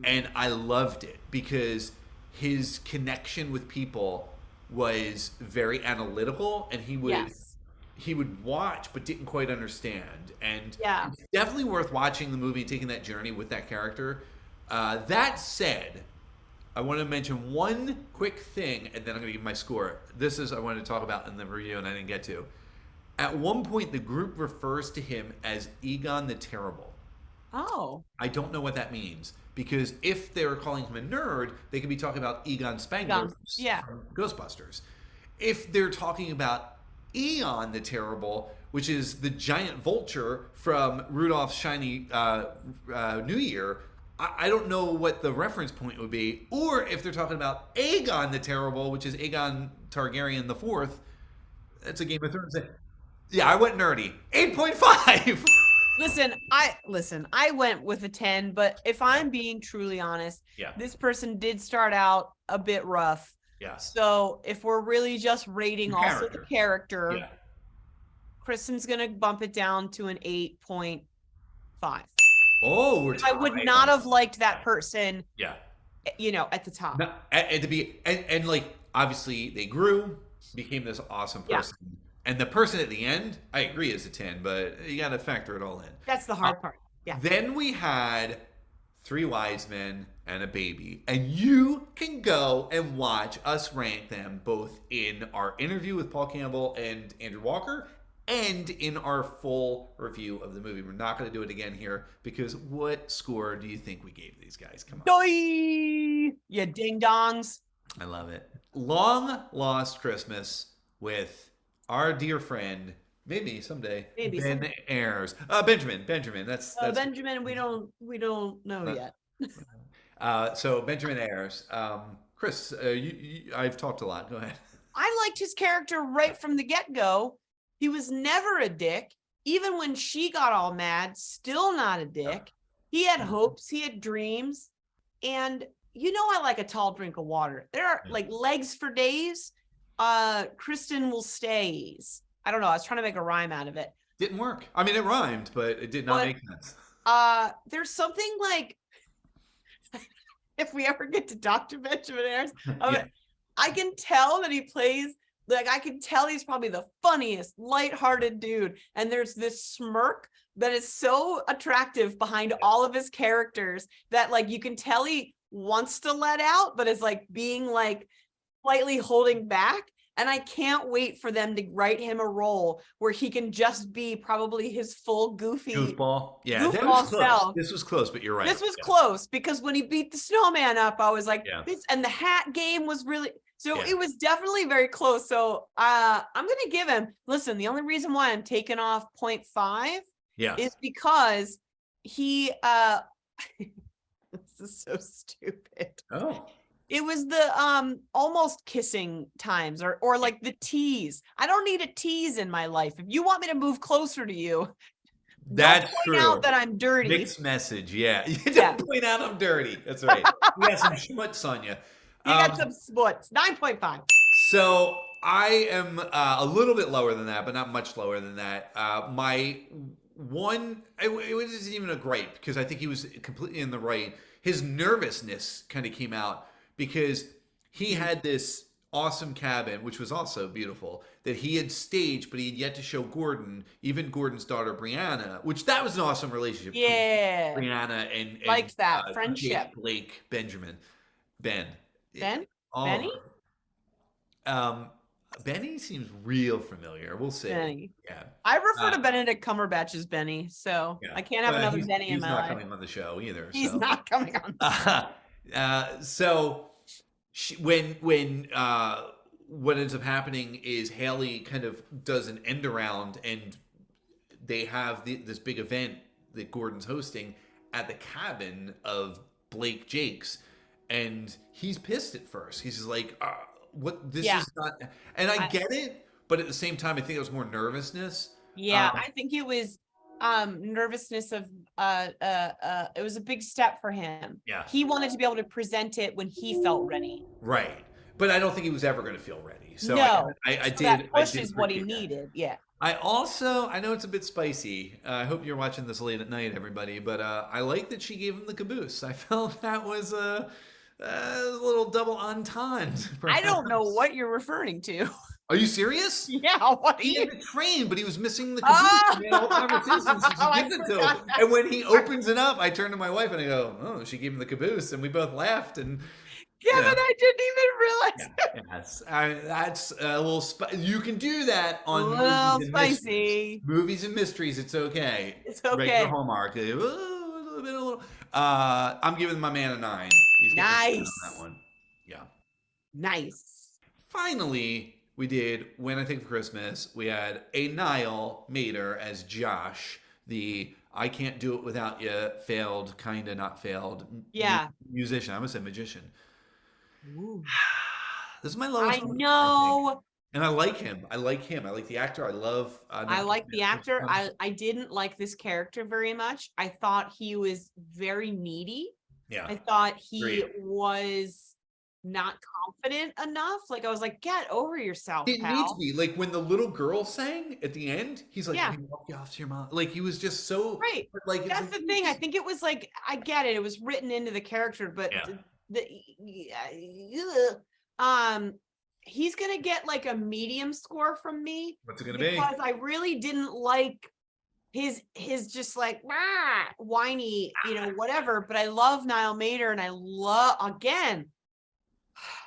And I loved it because his connection with people was very analytical, and he would watch but didn't quite understand. And it's definitely worth watching the movie and taking that journey with that character. That said, I want to mention one quick thing, and then I'm going to give my score. This is I wanted to talk about in the review, and I didn't get to. At one point, the group refers to him as Egon the Terrible. Oh. I don't know what that means, because if they're calling him a nerd, they could be talking about Egon Spangler from Ghostbusters. If they're talking about Eon the Terrible, which is the giant vulture from Rudolph's Shiny New Year, I don't know what the reference point would be. Or if they're talking about Aegon the Terrible, which is Aegon Targaryen the Fourth, that's a Game of Thrones thing. Yeah, I went nerdy. 8.5. Listen, I went with a 10, but if I'm being truly honest, this person did start out a bit rough. Yeah. So if we're really just rating also the character, Kristen's going to bump it down to an 8.5. Oh, I would not have liked that person. Yeah. You know, at the top. No, and like obviously they grew, became this awesome person. Yeah. And the person at the end, I agree, is a 10, but you got to factor it all in. That's the hard part. Yeah. Then we had 3 wise men and a baby. And you can go and watch us rank them both in our interview with Paul Campbell and Andrew Walker and in our full review of the movie. We're not going to do it again here because what score do you think we gave these guys? Come on. Doi! You ding-dongs. I love it. Long Lost Christmas with our dear friend, maybe someday, Ben Ayres. Benjamin. That's Benjamin. We don't know yet. So Benjamin Ayres. Chris, I've talked a lot. Go ahead. I liked his character right from the get-go. He was never a dick. Even when she got all mad, still not a dick. He had hopes. He had dreams. And you know I like a tall drink of water. There are like legs for days. Kristin will stays. I don't know. I was trying to make a rhyme out of it. Didn't work. I mean, it rhymed, but it did not make sense. There's something like, if we ever get to Dr. Benjamin Ayres, I can tell that he plays, like, I can tell he's probably the funniest, lighthearted dude. And there's this smirk that is so attractive behind all of his characters that, like, you can tell he wants to let out, but is like being like slightly holding back. And I can't wait for them to write him a role where he can just be probably his full goofball. Yeah, goofball self. This was close, but you're right. This was close because when he beat the snowman up, I was like, this, and the hat game was really, so it was definitely very close. So I'm going to give him, listen, the only reason why I'm taking off 0.5 is because he, this is so stupid. Oh. It was the almost kissing times or like the tease. I don't need a tease in my life. If you want me to move closer to you, that's don't point out that I'm dirty. Mixed message, You don't point out I'm dirty. That's right. You got some schmutz on you. You got some smuts. 9.5. So I am a little bit lower than that, but not much lower than that. My one, it wasn't even a gripe because I think he was completely in the right. His nervousness kind of came out. Because he had this awesome cabin, which was also beautiful, that he had staged, but he had yet to show Gordon, even Gordon's daughter, Brianna, which that was an awesome relationship. Yeah. Brianna and liked that friendship. Jake, Blake, Benjamin, Ben. Ben? Benny? Benny seems real familiar. We'll see. Benny. Yeah. I refer to Benedict Cumberbatch as Benny, so I can't have another Benny in my life. He's not coming on the show either. He's not coming on the show. So when what ends up happening is Haley kind of does an end around and they have this big event that Gordon's hosting at the cabin of Blake Jakes, and he's pissed at first. He's just like, "What? This is not." And I get it, but at the same time, I think it was more nervousness. Yeah, I think it was nervousness of it was a big step for him. Yeah, he wanted to be able to present it when he felt ready. Right, but I don't think he was ever going to feel ready. So no, I did. That push is what he needed. Yeah. I know it's a bit spicy. I hope you're watching this late at night, everybody, but I like that she gave him the caboose. I felt that was a little double entendre. I don't know perhaps. what you're referring to. Are you serious? Yeah, what are He you? had the train, but he was missing the caboose. He had all conversations, so she gives it to him. And when he opens it up, I turn to my wife and I go, "Oh, she gave him the caboose," and we both laughed. And Kevin, I didn't even realize. yes, that's a little. You can do that on A little movies and spicy. mysteries. Movies and mysteries, it's okay. It's okay. Regular Hallmark. A little. I'm giving my man a 9. He's getting a 10 Nice. on that one. Yeah. Nice. Finally, we did When I Think of Christmas. We had a Niall Matter as Josh, the I can't do it without you, failed, kind of not failed musician. I almost said magician. Ooh. This is my lowest I one, know. think. And I like him. I like the actor. I love. I like the actor. I didn't like this character very much. I thought he was very needy. Yeah. I thought he Agreed. was not confident enough. Like I was like, get over yourself, It pal. needs to be like when the little girl sang at the end. He's like, Yeah. "Can you walk you off to your mom?" Like he was just so Right. Like That's the thing. I think it was like, I get it. It was written into the character, but he's gonna get like a medium score from me. What's it gonna be? Because I really didn't like his just like whiny, whatever. But I love Niall Matter, and I love, again,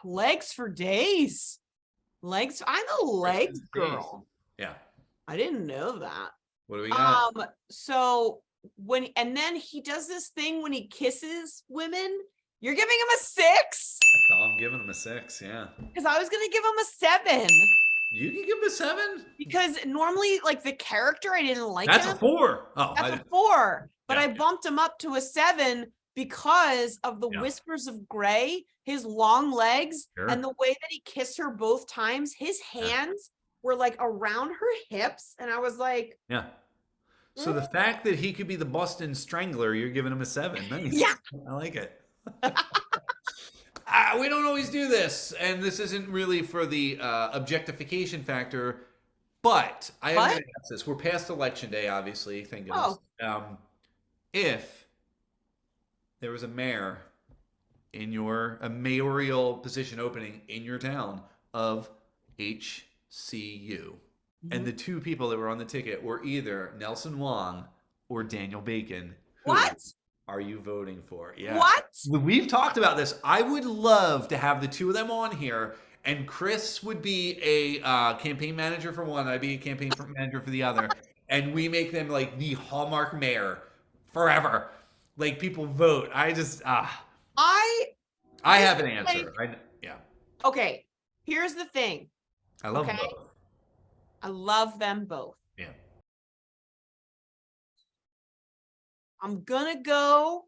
legs for days. Legs. I'm a legs girl. Yeah. I didn't know that. What do we got? So and then he does this thing when he kisses women. You're giving him a 6? That's all I'm giving him a 6. Yeah. Because I was gonna give him a 7. You can give him a 7? Because normally, like, the character, I didn't like That's him. a 4. Oh, That's a 4. But Yeah. I bumped him up to a 7 because of the Whispers of Grey, his long legs, Sure. and the way that he kissed her both times. His hands were like around her hips, and I was like, Yeah. So the fact that he could be the Boston Strangler, you're giving him a 7. Nice. Yeah. I like it. We don't always do this, and this isn't really for the objectification factor, but I am going to ask this. We're past Election Day, obviously, thank goodness. If there was a mayor in a mayoral position opening in your town of HCU, and the two people that were on the ticket were either Nelson Wong or Daniel Bacon, who are you voting for? Yeah. What? We've talked about this. I would love to have the two of them on here, and Chris would be a campaign manager for one. I'd be a campaign manager for the other, and we make them like the Hallmark mayor forever. Like people vote. I have an answer. Yeah. Okay. Here's the thing. I love them both. I love them both. Yeah. I'm gonna go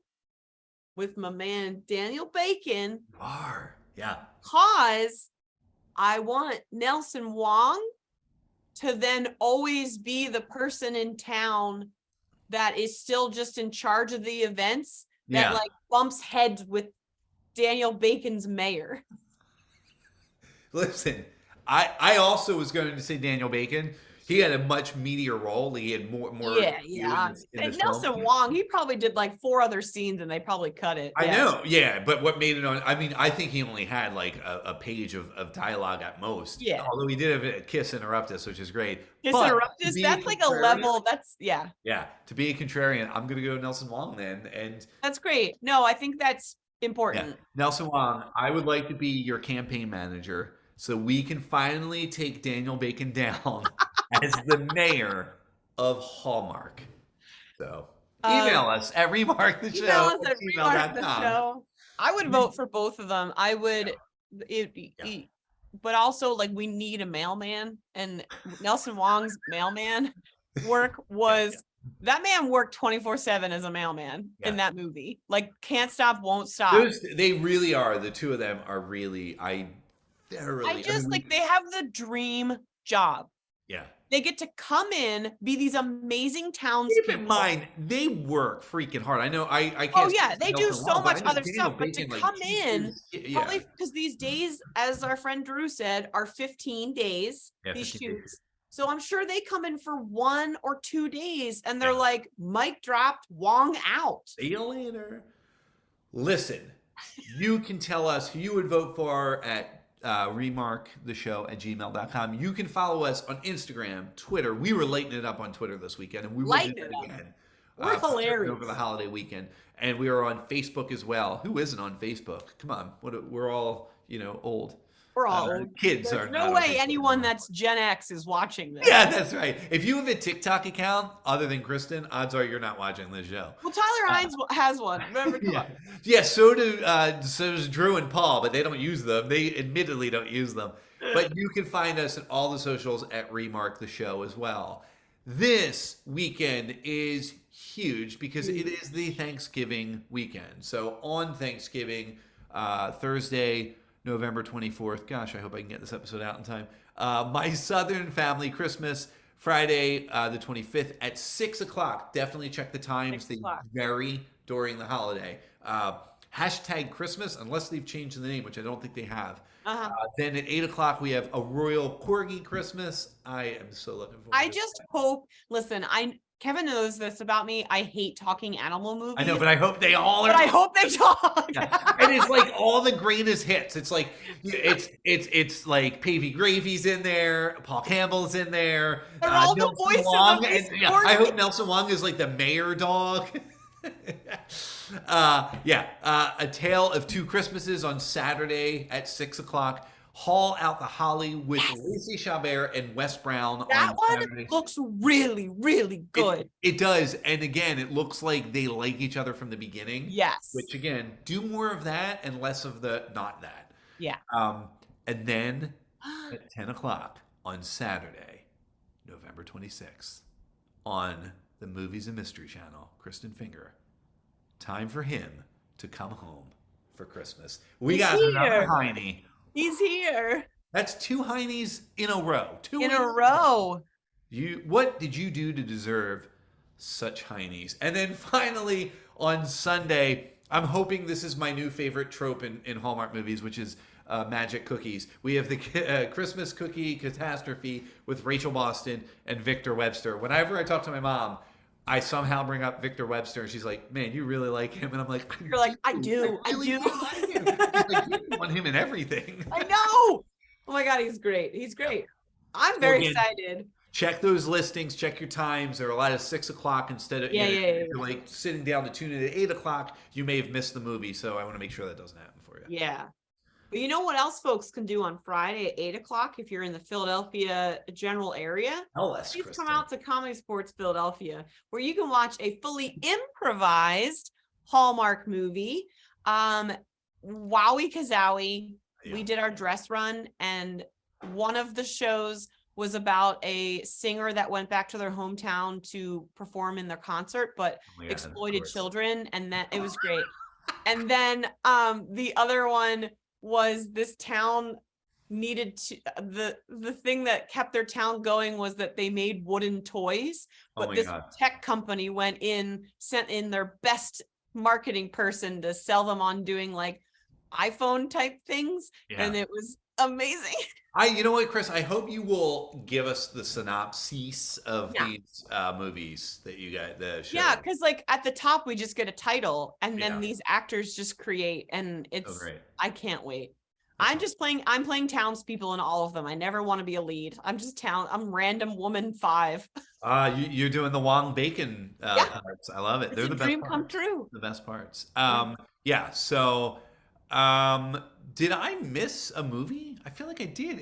with my man Daniel Bacon. Yeah. Because I want Nelson Wong to then always be the person in town that is still just in charge of the events that like bumps heads with Daniel Bacon's mayor. Listen, I also was going to say Daniel Bacon. He had a much meatier role. He had more. Yeah. And Nelson Wong, he probably did like 4 other scenes, and they probably cut it. I know, yeah. But what made it on? I mean, I think he only had like a page of dialogue at most. Yeah. Although he did have a Kiss Interrupt Us, which is great. Kiss Interrupt Us. That's like a level. Yeah. To be a contrarian, I'm gonna go Nelson Wong then, and that's great. No, I think that's important. Yeah. Nelson Wong, I would like to be your campaign manager, so we can finally take Daniel Bacon down as the mayor of Hallmark. So email us at remarktheshow@gmail.com. I would vote for both of them. I would, but also like we need a mailman, and Nelson Wong's mailman work was that man worked 24/7 as a mailman in that movie. Like can't stop, won't stop. They really are. The two of them are really. They have the dream job. Yeah. They get to come in, be these amazing townspeople. Keep in mind, they work freaking hard. I know I can't. Oh yeah, they do so much other stuff, but to come in, probably because these days, as our friend Drew said, are 15 days. These shoots. So I'm sure they come in for 1 or 2 days and they're like, mic dropped, Wong out. See you later. Listen, you can tell us who you would vote for at remarktheshow@gmail.com. You can follow us on Instagram, Twitter. We were lighting it up on Twitter this weekend, and we will do Lighting it it up. again. We're hilarious. Over the holiday weekend. And we are on Facebook as well. Who isn't on Facebook? Come on. We're all, old. We're all old. Kids There's are no not way on Facebook anyone anymore. that's Gen X is watching this. Yeah, that's right. If you have a TikTok account other than Kristen, odds are you're not watching this show. Well, Tyler Hines has one. Remember? Yeah. So does Drew and Paul, but they don't use them. They admittedly don't use them. But you can find us at all the socials at Remark the Show as well. This weekend is huge because it is the Thanksgiving weekend. So on Thanksgiving, Thursday, November 24th. Gosh, I hope I can get this episode out in time. My Southern Family Christmas, Friday, the 25th at 6 o'clock. Definitely check the times. They vary during the holiday. Hashtag Christmas, unless they've changed the name, which I don't think they have. Then at 8 o'clock, we have a Royal Corgi Christmas. I am so looking forward to it. I just hope, listen, Kevin knows this about me. I hate talking animal movies. I know, but I hope they all are. But I hope they talk. Yeah. And it's like all the greatest hits. It's like it's like Pavey Gravy's in there, Paul Campbell's in there. They're all the Nelson voices Wong, of this and, I hope Nelson Wong is like the mayor dog. A Tale of Two Christmases on Saturday at 6 o'clock. Haul Out the Holly with Lacey Chabert and Wes Brown. That on one Saturday. looks really, really good. It does. And again, it looks like they like each other from the beginning. Yes. Which again, do more of that and less of the not that. Yeah. And then at 10 o'clock on Saturday, November 26th, on the Movies and Mystery Channel, Kristen Finger, time for him to come home for Christmas. We got another Heine. He's here. That's 2 Heinies in a row. In a row. What did you do to deserve such Heinies? And then finally on Sunday, I'm hoping this is my new favorite trope in Hallmark movies, which is magic cookies. We have the Christmas cookie catastrophe with Rachel Boston and Victor Webster. Whenever I talk to my mom, I somehow bring up Victor Webster, and she's like, "Man, you really like him?" And I'm like, "You're like, I do. I really do like him." She's like, "You want him in everything." I know. Oh my God, he's great. He's great. I'm very excited. Check those listings. Check your times. There are a lot of 6 o'clock instead of if you're like sitting down to tune in at 8 o'clock. You may have missed the movie, so I want to make sure that doesn't happen for you. Yeah. But you know what else folks can do on Friday at 8 o'clock if you're in the Philadelphia general area? Please come out to Comedy Sports Philadelphia, where you can watch a fully improvised Hallmark movie. Wowie Kazowie. Yeah. We did our dress run, and one of the shows was about a singer that went back to their hometown to perform in their concert, but exploited children, and that it was great. And then the other one was this town needed to the thing that kept their town going was that they made wooden toys, but this tech company sent in their best marketing person to sell them on doing like iPhone type things, and it was amazing. You know what, Chris? I hope you will give us the synopsis of these movies that you got. The show. Yeah, because like at the top we just get a title, and then these actors just create, and it's. I can't wait. I'm playing townspeople in all of them. I never want to be a lead. I'm random woman 5. You're doing the Wong Bacon parts. I love it. They're the best dream parts. Come true. The best parts. So did I miss a movie? I feel like I did.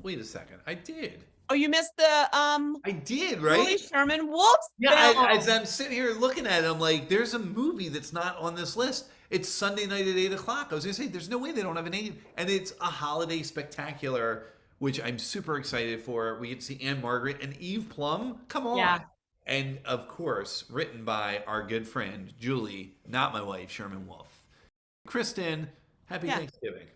Wait a second. I did. Oh, you missed the I did, right? Julie Sherman Wolf's as I'm sitting here looking at it, I'm like, there's a movie that's not on this list. It's Sunday night at 8 o'clock. I was gonna say, there's no way they don't have an 8, and it's a holiday spectacular, which I'm super excited for. We get to see Anne Margaret and Eve Plum. Come on. Yeah. And of course, written by our good friend Julie, not my wife, Sherman Wolf. Kristen, happy Thanksgiving.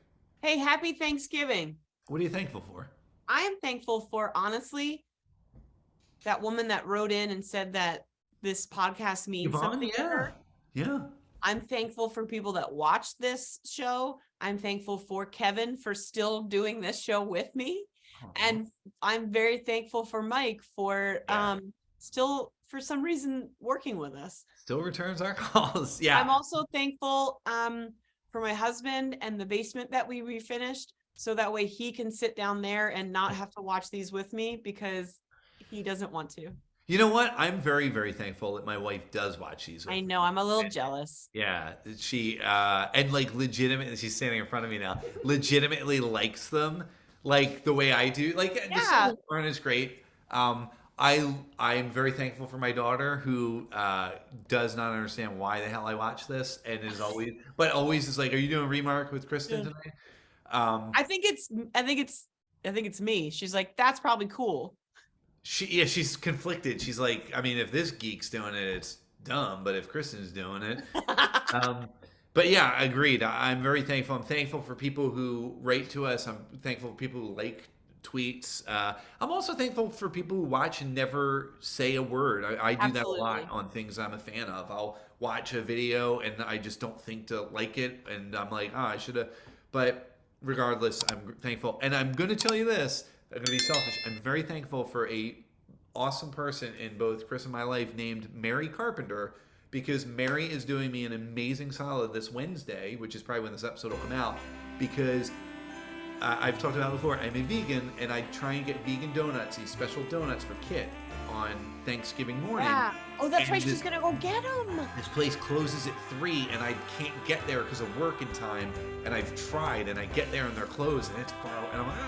Hey, happy Thanksgiving. What are you thankful for? I am thankful for, honestly, that woman that wrote in and said that this podcast means something to her. Yeah. I'm thankful for people that watch this show. I'm thankful for Kevin for still doing this show with me. And I'm very thankful for Mike for still, for some reason, working with us. Still returns our calls. Yeah. I'm also thankful for my husband and the basement that we refinished, so that way he can sit down there and not have to watch these with me because he doesn't want to. You know what? I'm very, very thankful that my wife does watch these. I know. I'm a little jealous. Yeah. She, and like legitimately, she's standing in front of me now, legitimately likes them like the way I do. Like the songs aren't as great. I'm very thankful for my daughter who does not understand why the hell I watch this and is always is like, are you doing Remark with Kristin tonight? I think it's me. She's like, that's probably cool. She's conflicted. She's like, I mean, if this geek's doing it, it's dumb, but if Kristin's doing it, but yeah, agreed. I'm very thankful. I'm thankful for people who write to us. I'm thankful for people who like tweets. I'm also thankful for people who watch and never say a word. I do that a lot on things I'm a fan of. I'll watch a video and I just don't think to like it, and I'm like, oh, I should have. But regardless, I'm thankful, and I'm going to tell you this. I'm going to be selfish. I'm very thankful for a awesome person in both Chris and my life named Mary Carpenter, because Mary is doing me an amazing solid this Wednesday, which is probably when this episode will come out, because I've talked about it before, I'm a vegan, and I try and get vegan donuts, these special donuts for Kit on Thanksgiving morning. Yeah. Oh, that's right. She's going to go get them. This place closes at 3, and I can't get there because of work in time, and I've tried, and I get there and they're closed, and it's far away, and I'm like,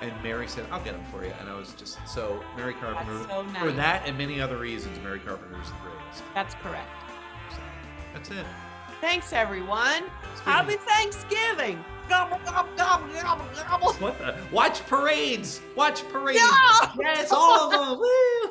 And Mary said, I'll get them for you. And I was just, so Mary Carpenter, so nice. For that and many other reasons, Mary Carpenter is the greatest. That's correct. So, that's it. Thanks, everyone. Happy Thanksgiving. Gobble, gobble, gobble, gobble, gobble. What the? Watch parades. Watch parades. No! Yes, all of them. Woo!